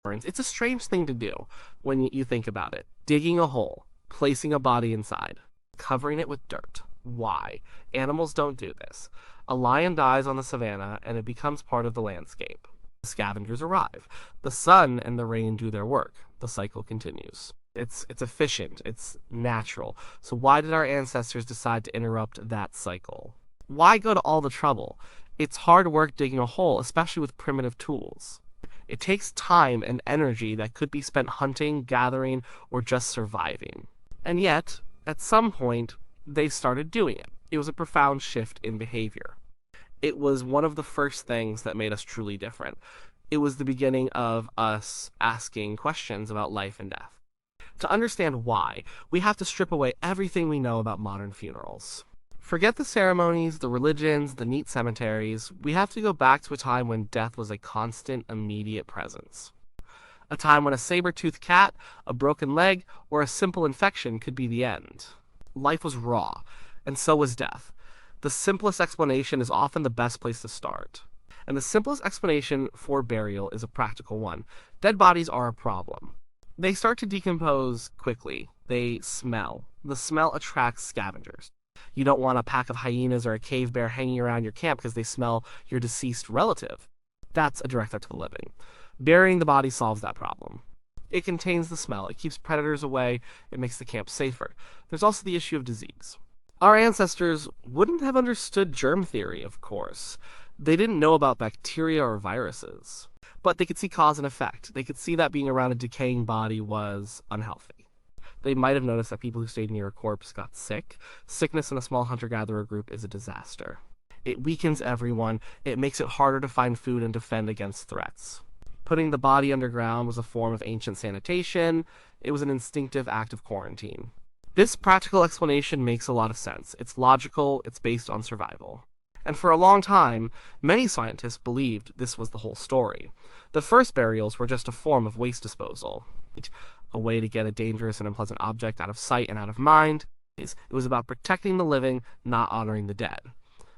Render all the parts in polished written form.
It's a strange thing to do when you think about it. Digging a hole, placing a body inside, covering it with dirt. Why? Animals don't do this. A lion dies on the savannah and it becomes part of the landscape. The scavengers arrive. The sun and the rain do their work. The cycle continues. It's efficient. It's natural. So why did our ancestors decide to interrupt that cycle? Why go to all the trouble? It's hard work digging a hole, especially with primitive tools. It takes time and energy that could be spent hunting, gathering, or just surviving. And yet, at some point, they started doing it. It was a profound shift in behavior. It was one of the first things that made us truly different. It was the beginning of us asking questions about life and death. To understand why, we have to strip away everything we know about modern funerals. Forget the ceremonies, the religions, the neat cemeteries. We have to go back to a time when death was a constant, immediate presence. A time when a saber-toothed cat, a broken leg, or a simple infection could be the end. Life was raw, and so was death. The simplest explanation is often the best place to start. And the simplest explanation for burial is a practical one. Dead bodies are a problem. They start to decompose quickly. They smell. The smell attracts scavengers. You don't want a pack of hyenas or a cave bear hanging around your camp because they smell your deceased relative. That's a direct threat to the living. Burying the body solves that problem. It contains the smell. It keeps predators away. It makes the camp safer. There's also the issue of disease. Our ancestors wouldn't have understood germ theory, of course. They didn't know about bacteria or viruses. But they could see cause and effect. They could see that being around a decaying body was unhealthy. They might have noticed that people who stayed near a corpse got sick. Sickness in a small hunter-gatherer group is a disaster. It weakens everyone. It makes it harder to find food and defend against threats. Putting the body underground was a form of ancient sanitation. It was an instinctive act of quarantine. This practical explanation makes a lot of sense. It's logical. It's based on survival. And for a long time, many scientists believed this was the whole story. The first burials were just a form of waste disposal. A way to get a dangerous and unpleasant object out of sight and out of mind. It was about protecting the living, not honoring the dead.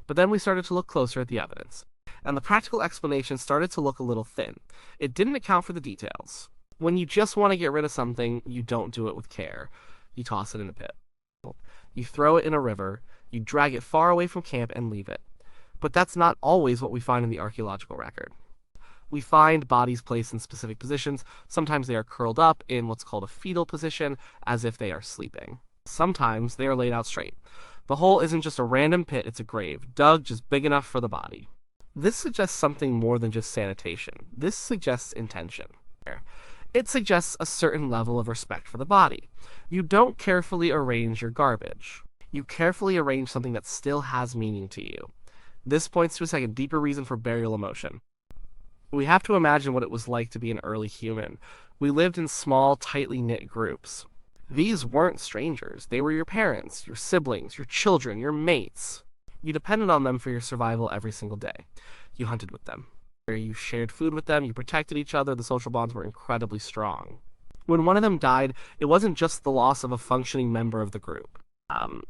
But then we started to look closer at the evidence, and the practical explanation started to look a little thin. It didn't account for the details. When you just want to get rid of something, you don't do it with care. You toss it in a pit. You throw it in a river, you drag it far away from camp and leave it. But that's not always what we find in the archaeological record. We find bodies placed in specific positions. Sometimes they are curled up in what's called a fetal position, as if they are sleeping. Sometimes they are laid out straight. The hole isn't just a random pit, it's a grave, dug just big enough for the body. This suggests something more than just sanitation. This suggests intention. It suggests a certain level of respect for the body. You don't carefully arrange your garbage. You carefully arrange something that still has meaning to you. This points to a second, deeper reason for burial emotion. We have to imagine what it was like to be an early human. We lived in small, tightly knit groups. These weren't strangers. They were your parents, your siblings, your children, your mates. You depended on them for your survival every single day. You hunted with them. You shared food with them, you protected each other, the social bonds were incredibly strong. When one of them died, it wasn't just the loss of a functioning member of the group.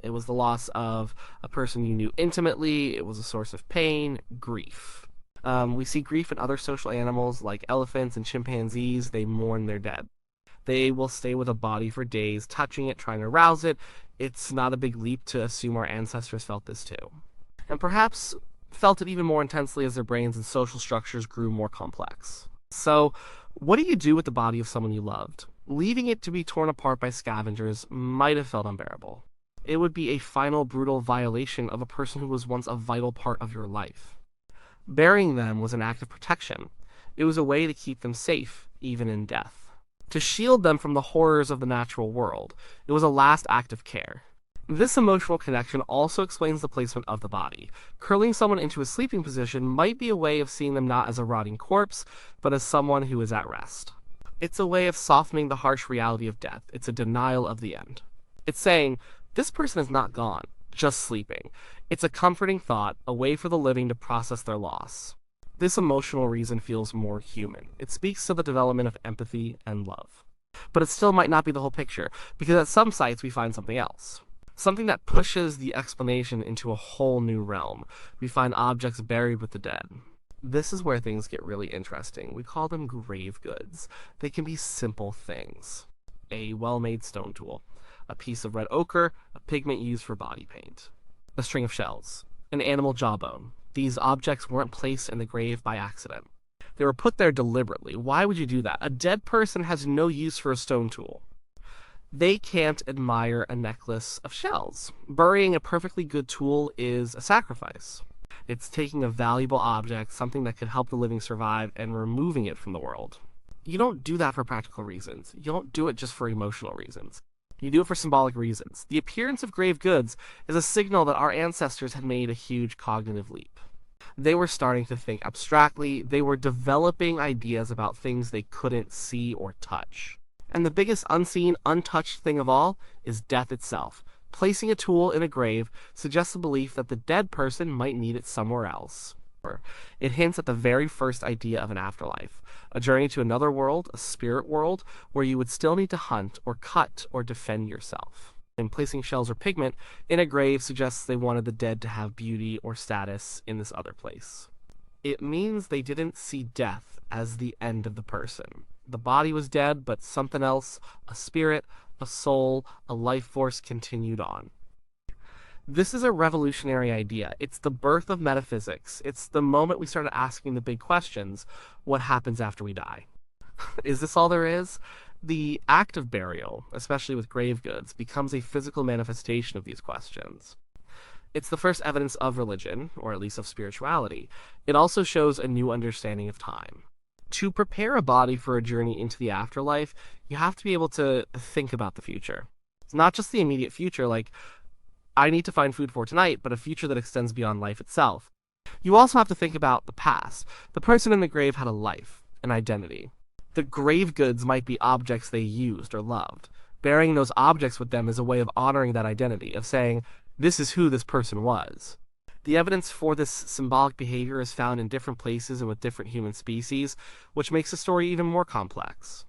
It was the loss of a person you knew intimately. It was a source of pain, grief. We see grief in other social animals like elephants and chimpanzees. They mourn their dead. They will stay with a body for days, touching it, trying to rouse it. It's not a big leap to assume our ancestors felt this too. And perhaps felt it even more intensely as their brains and social structures grew more complex. So, what do you do with the body of someone you loved? Leaving it to be torn apart by scavengers might have felt unbearable. It would be a final, brutal violation of a person who was once a vital part of your life. Burying them was an act of protection. It was a way to keep them safe, even in death. To shield them from the horrors of the natural world. It was a last act of care. This emotional connection also explains the placement of the body. Curling someone into a sleeping position might be a way of seeing them not as a rotting corpse, but as someone who is at rest. It's a way of softening the harsh reality of death. It's a denial of the end. It's saying, this person is not gone, just sleeping. It's a comforting thought, a way for the living to process their loss. This emotional reason feels more human. It speaks to the development of empathy and love. But it still might not be the whole picture, because at some sites we find something else. Something that pushes the explanation into a whole new realm. We find objects buried with the dead. This is where things get really interesting. We call them grave goods. They can be simple things. A well-made stone tool, a piece of red ochre, a pigment used for body paint, a string of shells, an animal jawbone. These objects weren't placed in the grave by accident. They were put there deliberately. Why would you do that? A dead person has no use for a stone tool. They can't admire a necklace of shells. Burying a perfectly good tool is a sacrifice. It's taking a valuable object, something that could help the living survive, and removing it from the world. You don't do that for practical reasons. You don't do it just for emotional reasons. You do it for symbolic reasons. The appearance of grave goods is a signal that our ancestors had made a huge cognitive leap. They were starting to think abstractly. They were developing ideas about things they couldn't see or touch. And the biggest unseen, untouched thing of all is death itself. Placing a tool in a grave suggests the belief that the dead person might need it somewhere else. It hints at the very first idea of an afterlife, a journey to another world, a spirit world, where you would still need to hunt or cut or defend yourself. And placing shells or pigment in a grave suggests they wanted the dead to have beauty or status in this other place. It means they didn't see death as the end of the person. The body was dead, but something else, a spirit, a soul, a life force continued on. This is a revolutionary idea. It's the birth of metaphysics. It's the moment we started asking the big questions. What happens after we die? Is this all there is? The act of burial, especially with grave goods, becomes a physical manifestation of these questions. It's the first evidence of religion, or at least of spirituality. It also shows a new understanding of time. To prepare a body for a journey into the afterlife, you have to be able to think about the future. It's not just the immediate future, like, I need to find food for tonight, but a future that extends beyond life itself. You also have to think about the past. The person in the grave had a life, an identity. The grave goods might be objects they used or loved. Burying those objects with them is a way of honoring that identity, of saying, this is who this person was. The evidence for this symbolic behavior is found in different places and with different human species, which makes the story even more complex.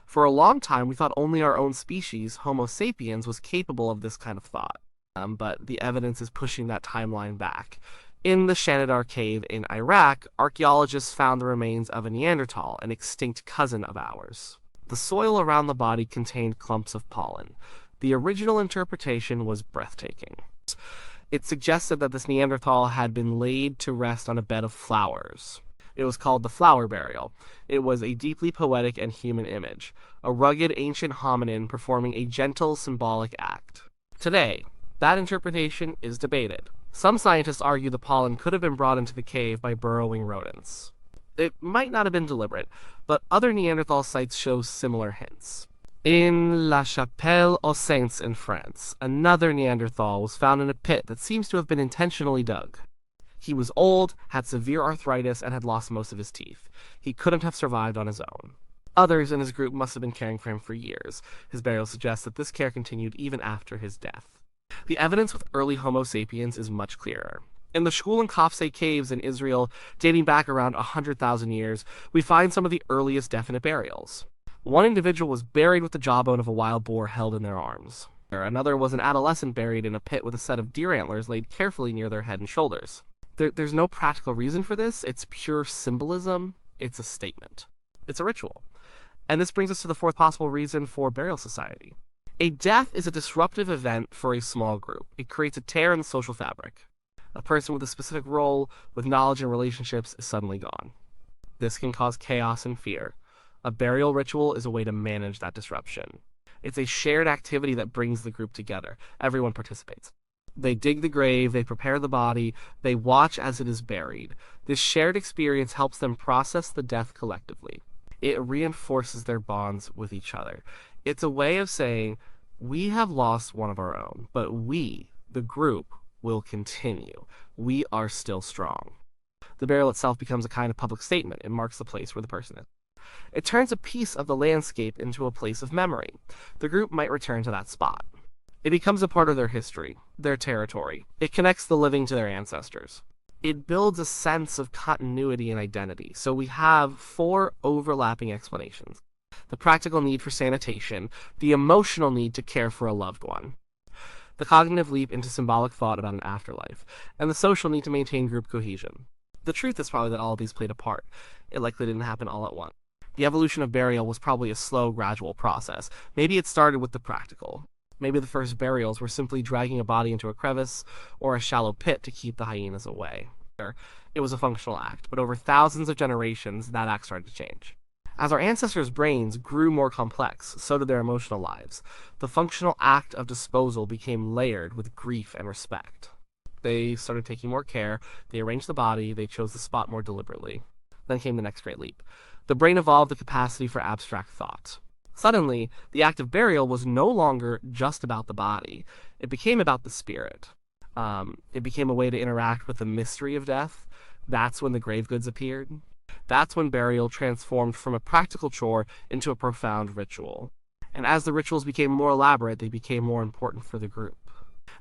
For a long time, we thought only our own species, Homo sapiens, was capable of this kind of thought. But the evidence is pushing that timeline back. In the Shanidar cave in Iraq, archaeologists found the remains of a Neanderthal, an extinct cousin of ours. The soil around the body contained clumps of pollen. The original interpretation was breathtaking. It suggested that this Neanderthal had been laid to rest on a bed of flowers. It was called the flower burial. It was a deeply poetic and human image, a rugged ancient hominin performing a gentle symbolic act. Today, that interpretation is debated. Some scientists argue the pollen could have been brought into the cave by burrowing rodents. It might not have been deliberate, but other Neanderthal sites show similar hints. In La Chapelle aux Saints in France, another Neanderthal was found in a pit that seems to have been intentionally dug. He was old, had severe arthritis, and had lost most of his teeth. He couldn't have survived on his own. Others in his group must have been caring for him for years. His burial suggests that this care continued even after his death. The evidence with early Homo sapiens is much clearer. In the Shul and Kafse caves in Israel, dating back around 100,000 years, we find some of the earliest definite burials. One individual was buried with the jawbone of a wild boar held in their arms. Another was an adolescent buried in a pit with a set of deer antlers laid carefully near their head and shoulders. There's no practical reason for this. It's pure symbolism. It's a statement. It's a ritual. And this brings us to the fourth possible reason for burial society. A death is a disruptive event for a small group. It creates a tear in the social fabric. A person with a specific role, with knowledge and relationships, is suddenly gone. This can cause chaos and fear. A burial ritual is a way to manage that disruption. It's a shared activity that brings the group together. Everyone participates. They dig the grave, they prepare the body, they watch as it is buried. This shared experience helps them process the death collectively. It reinforces their bonds with each other. It's a way of saying, we have lost one of our own, but we, the group, will continue. We are still strong. The burial itself becomes a kind of public statement. It marks the place where the person is. It turns a piece of the landscape into a place of memory. The group might return to that spot. It becomes a part of their history, their territory. It connects the living to their ancestors. It builds a sense of continuity and identity. So we have four overlapping explanations. The practical need for sanitation, the emotional need to care for a loved one, the cognitive leap into symbolic thought about an afterlife, and the social need to maintain group cohesion. The truth is probably that all of these played a part. It likely didn't happen all at once. The evolution of burial was probably a slow, gradual process. Maybe it started with the practical. Maybe the first burials were simply dragging a body into a crevice or a shallow pit to keep the hyenas away. It was a functional act, but over thousands of generations, that act started to change. As our ancestors' brains grew more complex, so did their emotional lives. The functional act of disposal became layered with grief and respect. They started taking more care, they arranged the body, they chose the spot more deliberately. Then came the next great leap. The brain evolved the capacity for abstract thought. Suddenly, the act of burial was no longer just about the body. It became about the spirit. It became a way to interact with the mystery of death. That's when the grave goods appeared. That's when burial transformed from a practical chore into a profound ritual. And as the rituals became more elaborate, they became more important for the group.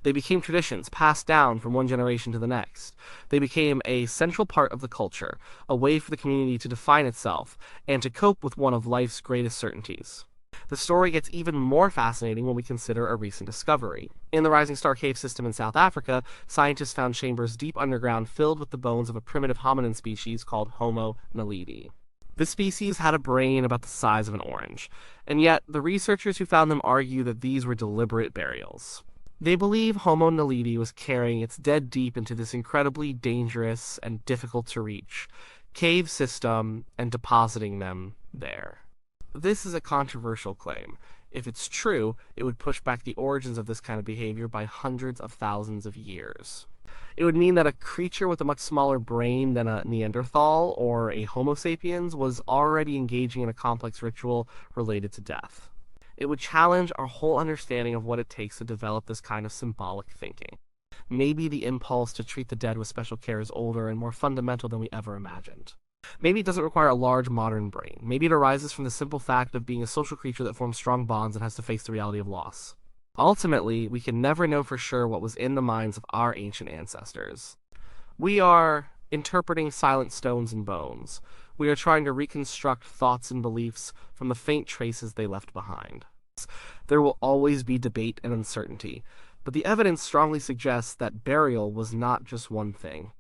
They became traditions passed down from one generation to the next. They became a central part of the culture, a way for the community to define itself and to cope with one of life's greatest certainties. The story gets even more fascinating when we consider a recent discovery. In the Rising Star Cave system in South Africa, scientists found chambers deep underground filled with the bones of a primitive hominin species called Homo naledi. This species had a brain about the size of an orange, and yet the researchers who found them argue that these were deliberate burials. They believe Homo naledi was carrying its dead deep into this incredibly dangerous and difficult to reach cave system and depositing them there. This is a controversial claim. If it's true, it would push back the origins of this kind of behavior by hundreds of thousands of years. It would mean that a creature with a much smaller brain than a Neanderthal or a Homo sapiens was already engaging in a complex ritual related to death. It would challenge our whole understanding of what it takes to develop this kind of symbolic thinking. Maybe the impulse to treat the dead with special care is older and more fundamental than we ever imagined. Maybe it doesn't require a large modern brain. Maybe it arises from the simple fact of being a social creature that forms strong bonds and has to face the reality of loss. Ultimately, we can never know for sure what was in the minds of our ancient ancestors. We are interpreting silent stones and bones. We are trying to reconstruct thoughts and beliefs from the faint traces they left behind. There will always be debate and uncertainty, but the evidence strongly suggests that burial was not just one thing.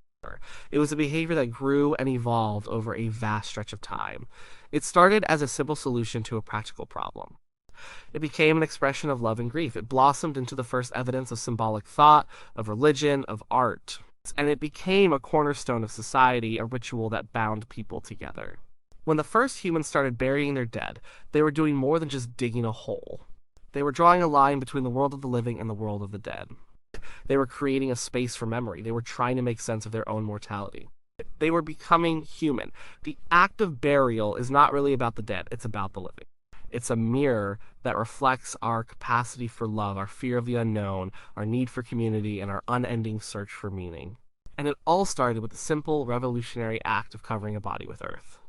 It was a behavior that grew and evolved over a vast stretch of time. It started as a simple solution to a practical problem. It became an expression of love and grief. It blossomed into the first evidence of symbolic thought, of religion, of art. And it became a cornerstone of society, a ritual that bound people together. When the first humans started burying their dead, they were doing more than just digging a hole. They were drawing a line between the world of the living and the world of the dead. They were creating a space for memory. They were trying to make sense of their own mortality. They were becoming human. The act of burial is not really about the dead, it's about the living. It's a mirror that reflects our capacity for love, our fear of the unknown, our need for community, and our unending search for meaning. And it all started with the simple, revolutionary act of covering a body with earth.